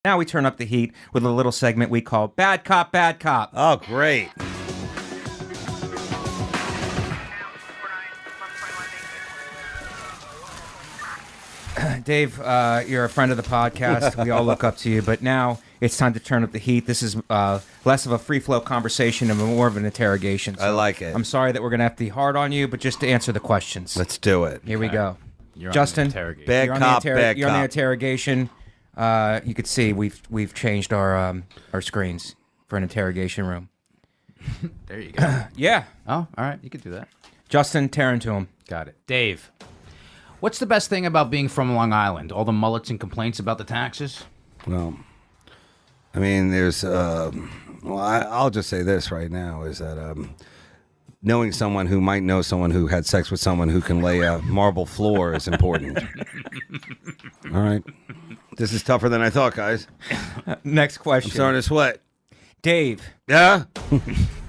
Now we turn up the heat with a little segment we call Bad Cop, Bad Cop. Oh, great. Dave, you're a friend of the podcast. We all look up to you, but now it's time to turn up the heat. This is less of a free-flow conversation and more of an interrogation. So I like it. I'm sorry that we're going to have to be hard on you, but just to answer the questions. Let's do it. Here we go. You're Justin, Bad cop, bad you're on the cop. interrogation. You could see we've changed our screens for an interrogation room. There you go. Yeah. Oh, all right. You could do that. Justin, tear into him. Got it. Dave, what's the best thing about being from Long Island? All the mullets and complaints about the taxes? Well, I mean, there's, I'll just say this right now is that knowing someone who might know someone who had sex with someone who can lay a marble floor is important. All right. This is tougher than I thought, guys. Next question. I'm starting to sweat. Dave, Yeah?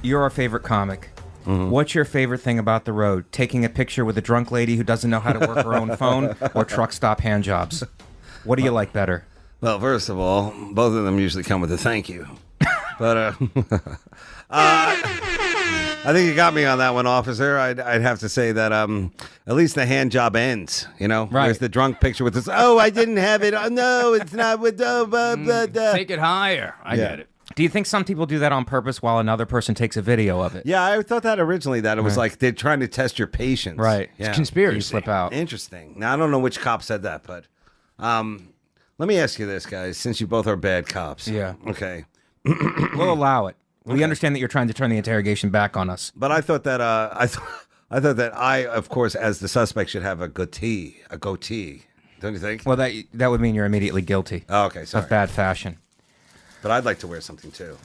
you're our favorite comic. Mm-hmm. What's your favorite thing about the road? Taking a picture with a drunk lady who doesn't know how to work her own phone, or truck stop hand jobs? What do you like better? Well, first of all, both of them usually come with a thank you. But I think you got me on that one, officer. I'd have to say that at least the hand job ends, you know? Right. There's the drunk picture with this, oh, I didn't have it. Oh, no, it's not with, Take it higher. I get it. Do you think some people do that on purpose while another person takes a video of it? Yeah, I thought that originally, that it was like they're trying to test your patience. Right. Yeah. It's conspiracy. You slip out. Interesting. Now, I don't know which cop said that, but let me ask you this, guys, since you both are bad cops. Yeah. Okay. We'll allow it. We understand that you're trying to turn the interrogation back on us. But I thought that I thought that I, of course, as the suspect, should have a goatee. Don't you think? Well, that would mean you're immediately guilty Oh, okay, sorry. of bad fashion. But I'd like to wear something too.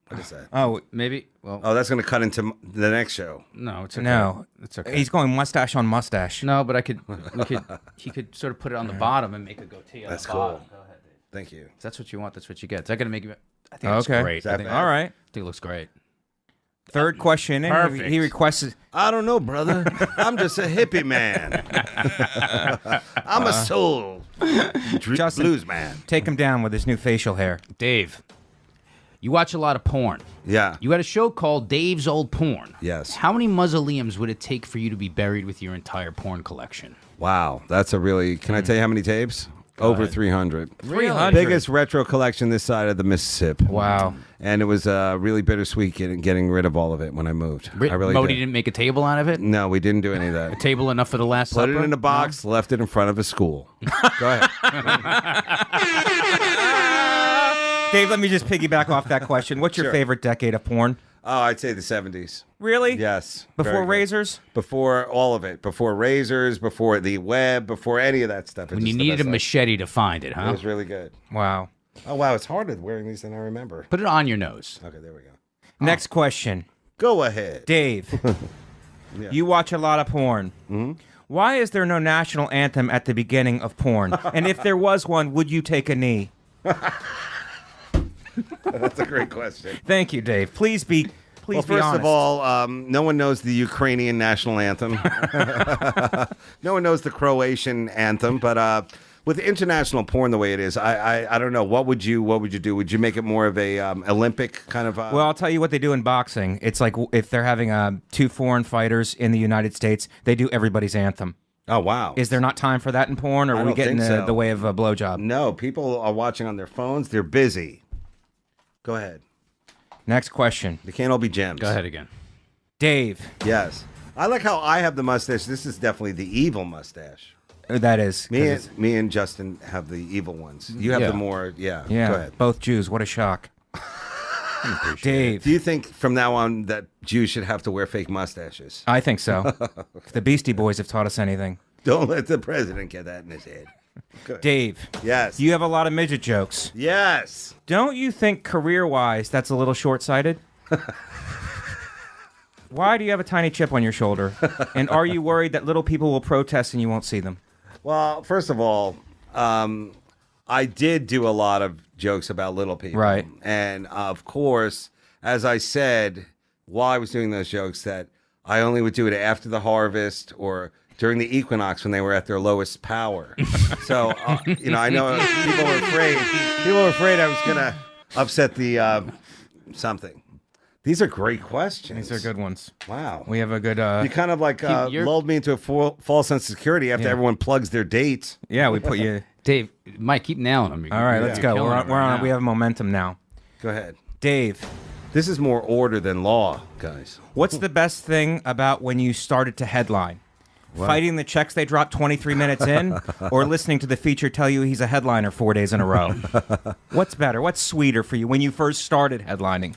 What is that? Oh, Maybe. Well, Oh, that's going to cut into the next show. no, it's okay. no. It's okay. He's going mustache on mustache. No, but he could sort of put it on the bottom and make a goatee on That's the bottom. cool. Go ahead, Dave. Thank you. If that's what you want, that's what you get. Is that going to make you... I think it's Okay. great. Is that I think, bad? All right. I think it looks great. Third question. And Perfect. he requests... I don't know, brother. I'm just a hippie man. I'm a soul Justin, blues man. take him down with his new facial hair. Dave, you watch a lot of porn. Yeah. You had a show called Dave's Old Porn. Yes. How many mausoleums would it take for you to be buried with your entire porn collection? Wow. That's a really. Can I tell you how many tapes? Over ahead. 300. 300. Biggest retro collection this side of the Mississippi. Wow. And it was really bittersweet getting rid of all of it when I moved. I really Modi did. didn't make a table out of it? No, we didn't do any of that. Table enough for the Last Put Supper? it in a box, left it in front of a school. Go ahead. Dave, let me just piggyback off that question. What's your Sure. favorite decade of porn? Oh, I'd say the 70s. Really? Yes. Before very good. razors? Before all of it. Before razors, before the web, before any of that stuff. It's When you just the needed a best machete to find it, stuff. huh? It was really good. Wow. Oh, wow. It's harder wearing these than I remember. Put it on your nose. Okay, there we go. Next question. Go ahead. Dave, you watch a lot of porn. Mm-hmm. Why is there no national anthem at the beginning of porn? And if there was one, would you take a knee? That's a great question. Thank you, Dave. Please be Well, be first honest. of all, no one knows the Ukrainian national anthem. No one knows the Croatian anthem. But with international porn the way it is, I don't know. What would you do? Would you make it more of a Olympic kind of? Well, I'll tell you what they do in boxing. It's like if they're having two foreign fighters in the United States, they do everybody's anthem. Oh, wow. Is there not time for that in porn, or I are we don't getting think so. the way of a blowjob? No, people are watching on their phones. They're busy. Go ahead. Next question. They can't all be gems. Go ahead again. Dave. Yes. I like how I have the mustache. This is definitely the evil mustache. That is. Me and Justin have the evil ones. You have Yeah. the more, yeah. Yeah, Go ahead. both Jews. What a shock. Dave. Do you think from now on that Jews should have to wear fake mustaches? I think so. The Beastie Boys have taught us anything. Don't let the president get that in his head. Good. Dave. Yes. You have a lot of midget jokes. Yes. Don't you think career-wise that's a little short-sighted? Why do you have a tiny chip on your shoulder? And are you worried that little people will protest and you won't see them? Well, first of all, I did do a lot of jokes about little people. Right. And of course, as I said while I was doing those jokes, that I only would do it after the harvest or during the equinox when they were at their lowest power. So, I know people were afraid. People were afraid I was going to upset the something. These are great questions. These are good ones. Wow. We have a good... you kind of like lulled me into a false sense of security after everyone plugs their dates. Yeah, we put you... Dave, Mike, keep nailing them. All right, let's go. We're on. We have momentum now. Go ahead. Dave. This is more order than law, guys. What's the best thing about when you started to headline? What? Fighting the checks they dropped 23 minutes in, or listening to the feature tell you he's a headliner 4 days in a row? What's better? What's sweeter for you when you first started headlining?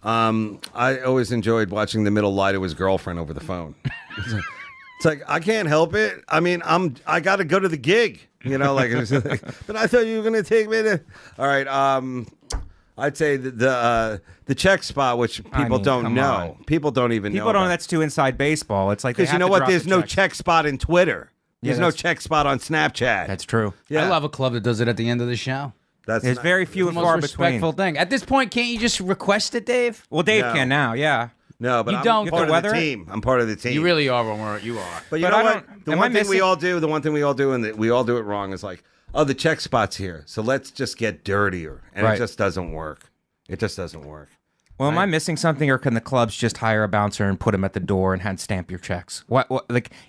I always enjoyed watching the middle lie to his girlfriend over the phone. It's like, I can't help it. I mean, I got to go to the gig, but I thought you were going to take me to. All right. I'd say the check spot, which people don't know. People don't even know. People don't know that's too inside baseball. It's like, because you know what? There's no check spot in Twitter. There's no check spot on Snapchat. That's true. Yeah. I love a club that does it at the end of the show. There's very few and far between. Respectful thing. At this point, can't you just request it, Dave? Well, Dave can now, yeah. No, but I'm part of the team. I'm part of the team. You really are, you are. But you know what? The one thing we all do, and we all do it wrong, is like, oh, the check spot's here, so let's just get dirtier. And it just doesn't work. It just doesn't work. Well, am I missing something, or can the clubs just hire a bouncer and put him at the door and hand stamp your checks? What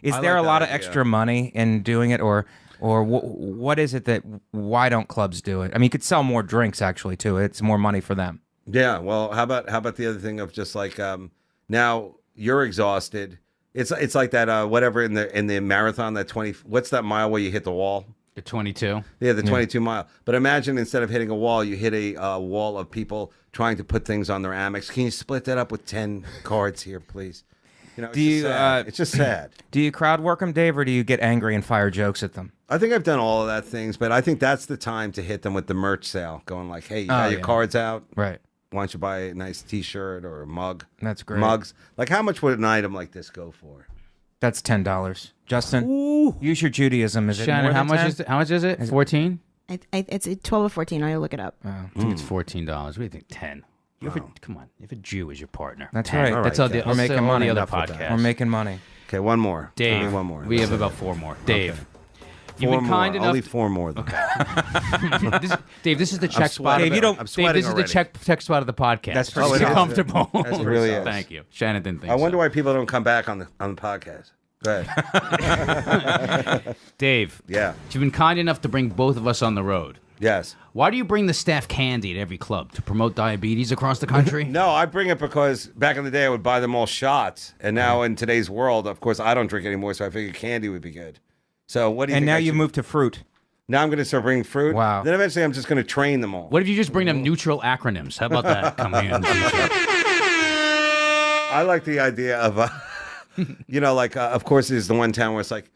is there a lot of extra money in doing it, or what is it that why don't clubs do it? I mean, you could sell more drinks actually too. It's more money for them. Yeah. Well, how about the other thing of just like now you're exhausted. It's like that whatever in the marathon, that 20. What's that mile where you hit the wall? The 22. Yeah, the 22 mile. But imagine instead of hitting a wall, you hit a wall of people trying to put things on their Amex. Can you split that up with 10 cards here, please? It's just sad. Do you crowd work them, Dave, or do you get angry and fire jokes at them? I think I've done all of that things, but I think that's the time to hit them with the merch sale, going like, hey, you got your cards out? Right. Why don't you buy a nice T-shirt or a mug? That's great. Mugs. Like, how much would an item like this go for? That's $10. Justin, use your Judaism. Is it Shannon, more than how much is it? 14? It's 12 or 14. I'll look it up. I think it's $14. What do you think? 10. Come on. You have a Jew as your partner. That's 10. Right. That's all the, we're making money. The other podcast. We're making money. Okay, one more. Dave, one more. We have about 4 more. Dave. Okay. You've been kind enough. Only 4 more. Okay. Dave, this is the check spot. Dave, this is the check spot of the podcast. That's pretty comfortable. It really is. Thank you. Shannon didn't think I wonder why people don't come back on the podcast. Go ahead. Dave. Yeah. You've been kind enough to bring both of us on the road. Yes. Why do you bring the staff candy at every club? To promote diabetes across the country? No, I bring it because back in the day I would buy them all shots. And now in today's world, of course, I don't drink anymore, so I figured candy would be good. So what do you think? And now you moved to fruit. Now I'm going to start bringing fruit. Wow. Then eventually I'm just going to train them all. What if you just bring them neutral acronyms? How about that coming in? I like the idea of, of course, there's the one town where it's like,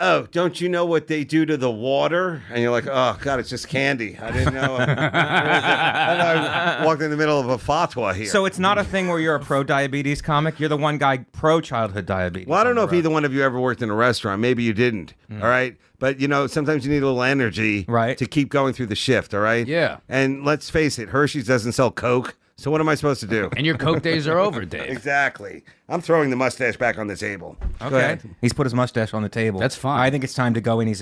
oh, don't you know what they do to the water? And you're like, oh, God, it's just candy. I didn't know. I walked in the middle of a fatwa here. So it's not a thing where you're a pro-diabetes comic? You're the one guy pro-childhood diabetes. Well, I don't know if either one of you ever worked in a restaurant. Maybe you didn't, all right? But, sometimes you need a little energy to keep going through the shift, all right? Yeah. And let's face it, Hershey's doesn't sell Coke. So what am I supposed to do? And your Coke days are over, Dave. Exactly. I'm throwing the mustache back on the table. Okay. He's put his mustache on the table. That's fine. I think it's time to go in. He's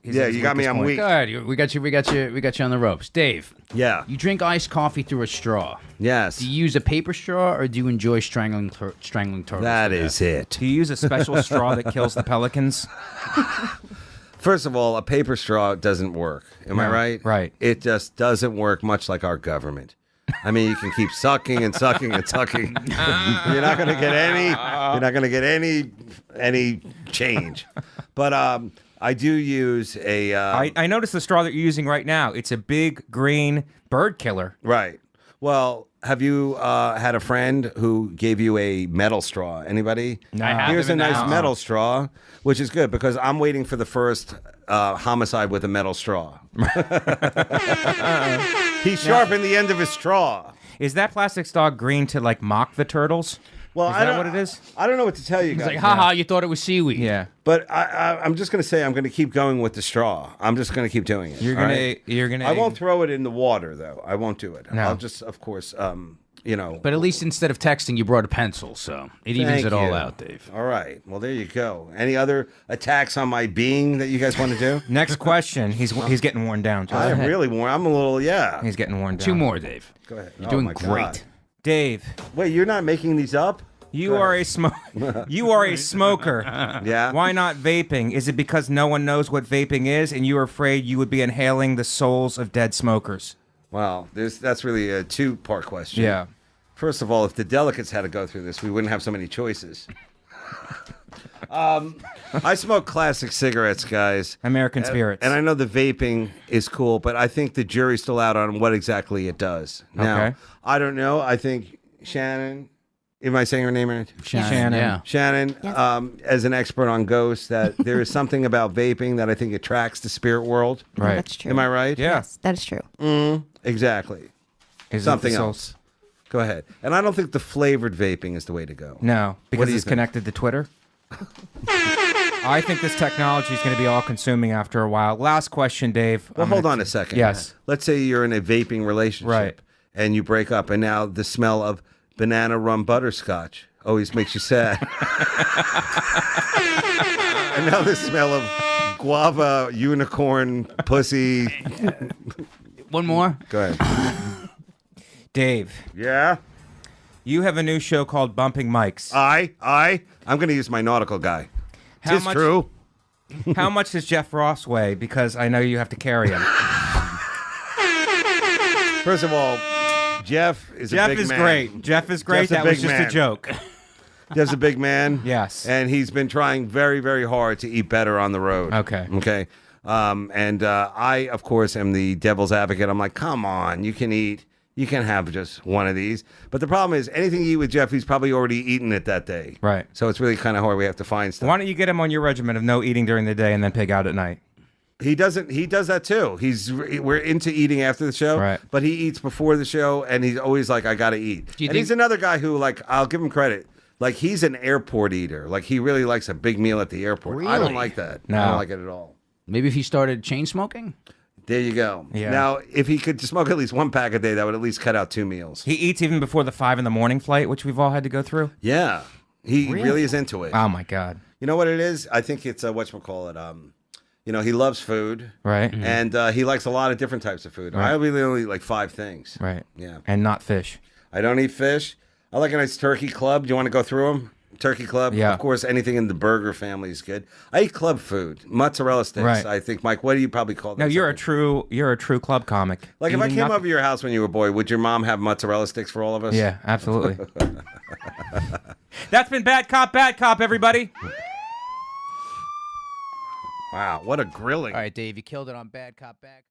yeah, you got me. I'm weak. Good. We got you on the ropes. Dave. Yeah. You drink iced coffee through a straw. Yes. Do you use a paper straw or do you enjoy strangling turtles? That is it. Do you use a special straw that kills the pelicans? First of all, a paper straw doesn't work. Am I right? Right. It just doesn't work, much like our government. I mean, you can keep sucking and sucking and sucking. You're not going to get any. You're not going to get any change. But I do use a. I noticed the straw that you're using right now. It's a big green bird killer. Right. Well, have you had a friend who gave you a metal straw? Anybody? No. I have Here's a them nice now. metal straw, which is good because I'm waiting for the first homicide with a metal straw. He sharpened the end of his straw. Is that plastic straw green to like mock the turtles? Well, is that what it is? I don't know what to tell you It's guys. like, haha, you thought it was seaweed. Yeah. But I'm just going to say I'm going to keep going with the straw. I'm just going to keep doing it. You're gonna. I won't throw it in the water though. I won't do it. No. I'll just, of course, you know. But at least instead of texting, you brought a pencil, so it evens Thank it all you. out, Dave. All right. Well, there you go. Any other attacks on my being that you guys want to do? Next question. He's getting worn down. I am Joseph. really warm. I'm a little, yeah. He's getting worn down. 2 more, Dave. Go ahead. You're doing my great. God. Dave, Wait, you're not making these up? you are a You are a smoker. Yeah. Why not vaping? Is it because no one knows what vaping is, and you are afraid you would be inhaling the souls of dead smokers? Well, that's really a 2-part question. Yeah. First of all, if the delegates had to go through this, we wouldn't have so many choices. I smoke classic cigarettes, guys. American spirits. And I know the vaping is cool, but I think the jury's still out on what exactly it does. Now, Okay. I don't know. I think Shannon, am I saying her name right? Shannon. Yeah. Shannon, as an expert on ghosts, that there is something about vaping that I think attracts the spirit world. Right. That's true. Am I right? Yeah. Yes, that is true. Exactly. Is it Something the else. souls? Go ahead. And I don't think the flavored vaping is the way to go. No, because do you it's think? connected to Twitter. I think this technology is going to be all-consuming after a while. Last question, Dave. Well, hold on a second. Yes. Let's say you're in a vaping relationship. Right. And you break up, and now the smell of banana rum butterscotch always makes you sad. And now the smell of guava, unicorn, pussy. One more. Go ahead. Dave, Yeah? you have a new show called Bumping Mics. I'm going to use my nautical guy. How It's much- true. How much does Jeff Ross weigh? Because I know you have to carry him. First of all, Jeff is a Jeff big is man. great. Jeff is great. Jeff's a That was big just man. a joke. Jeff's a big man. Yes. And he's been trying very, very hard to eat better on the road. Okay. Okay. And I, of course, am the devil's advocate. I'm like, come on, you can have just one of these. But the problem is, anything you eat with Jeff, he's probably already eaten it that day. Right. So it's really kind of hard. We have to find stuff. Why don't you get him on your regimen of no eating during the day and then pig out at night? He doesn't. He does that too. We're into eating after the show, Right. But he eats before the show, and he's always like, "I gotta eat." And think- he's another guy who, like, I'll give him credit. Like, he's an airport eater. Like, he really likes a big meal at the airport. I don't Really? like that. No. I don't like it at all. Maybe if he started chain smoking? There you go. Yeah. Now, if he could smoke at least 1 pack a day, that would at least cut out 2 meals. He eats even before the 5 a.m. flight, which we've all had to go through. Yeah, he really is into it. Oh my God. You know what it is? I think it's whatchamacallit. You know, he loves food, Right. and he likes a lot of different types of food. I really only eat like 5 things. Right. Yeah. And not fish. I don't eat fish. I like a nice turkey club. Do you want to go through them? Turkey club. Yeah. Of course, anything in the burger family is good. I eat club food, mozzarella sticks. Right. I think, Mike. What do you probably call that? No, you're something? a true club comic. Like if I Eating came nothing- over to your house when you were a boy, would your mom have mozzarella sticks for all of us? Yeah, absolutely. That's been Bad Cop, everybody. Wow, what a grilling. All right, Dave, you killed it on Bad Cop Back.